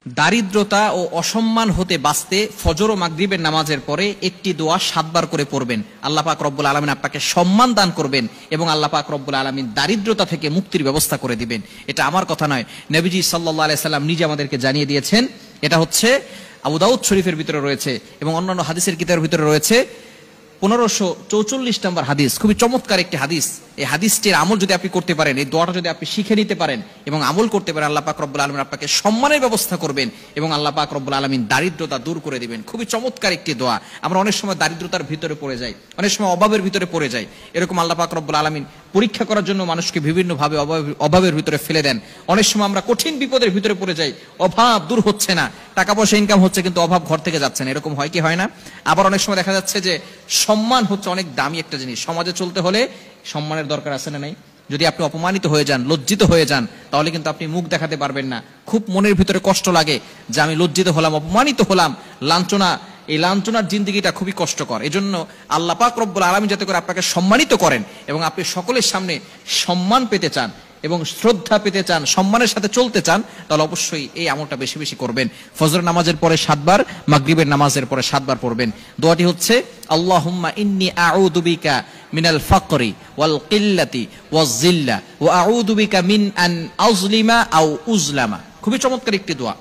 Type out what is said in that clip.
দারিদ্রতা ও অসম্মান হতে বাঁচতে ফজর ও মাগরিবের নামাজের পরে একটি দোয়া 7 বার করে পড়বেন। আল্লাহ পাক রব্বুল আলামিন আপনাকে সম্মান দান করবেন এবং আল্লাহ পাক রব্বুল আলামিন দারিদ্রতা থেকে মুক্তির ব্যবস্থা করে দিবেন। এটা আমার কথা নয়, নবীজি সাল্লাল্লাহু আলাইহি সাল্লাম নিজে আমাদেরকে জানিয়ে দিয়েছেন। এটা হচ্ছে আবু দাউদ শরীফের ভিতরে রয়েছে এবং অন্যান্য হাদিসের কিতাবের ভিতরে রয়েছে। 1544 নম্বর হাদিস, খুবই চমৎকার একটি হাদিস। এই হাদিসটির আমল যদি আপনি করতে পারেন, এই দোয়াটা যদি আপনি শিখে নিতে পারেন এবং আমল করতে পারেন, আল্লাহ পাক রব্বুল আলামিন আপনাকে সম্মানের ব্যবস্থা করবেন এবং আল্লাহ পাক রব্বুল আলামিন দারিদ্রতা দূর করে দিবেন। খুবই চমৎকার একটি দোয়া। আমরা অনেক সময় দারিদ্রতার ভিতরে পড়ে যাই, অনেক সময় অভাবের ভিতরে পড়ে যাই। এরকম আল্লাহ পাক রব্বুল আলামিন পরীক্ষা করার জন্য মানুষকে বিভিন্নভাবে অভাবের ভিতরে ফেলে দেন। অনেক সময় আমরা কঠিন বিপদের ভিতরে পড়ে যাই, অভাব দূর হচ্ছে না, টাকা পয়সা ইনকাম হচ্ছে কিন্তু অভাব ঘর থেকে যাচ্ছে না। এরকম হয় কি হয় না? আবার অনেক সময় দেখা যাচ্ছে যে সম্মান হচ্ছে অনেক দামি একটা জিনিস। সমাজে চলতে হলে সম্মানের দরকার আছে না নাই? যদি আপনি অপমানিত হয়ে যান, লজ্জিত হয়ে যান, তাহলে কিন্তু আপনি মুখ দেখাতে পারবেন না। খুব মনের ভিতরে কষ্ট লাগে যে আমি লজ্জিত হলাম, অপমানিত হলাম, লাঞ্ছনা, এই লাঞ্ছনার জিন্দেগিটা খুবই কষ্টকর। এজন্য আল্লাহ পাক রব্বুল আলামিন যাতে করে আপনাকে সম্মানিত করেন এবং আপনি সকলের সামনে সম্মান পেতে চান এবং শ্রদ্ধা পেতে চান, সম্মানের সাথে চলতে চান, তাহলে অবশ্যই এই আমলটা বেশি বেশি করবেন। ফজর নামাজের পরে 7 বার, মাগরিবের নামাজের পরে 7 বার পড়বেন। দোয়াটি হচ্ছে আল্লাহুম্মা ইন্নী আউযু বিকা মিনাল ফাকরি ওয়াল কিল্লাতি ওয়াজ জিল্লা ওয়া আউযু বিকা মিন আন আযলিমা আও উযলামা। খুবই চমৎকার একটি দোয়া।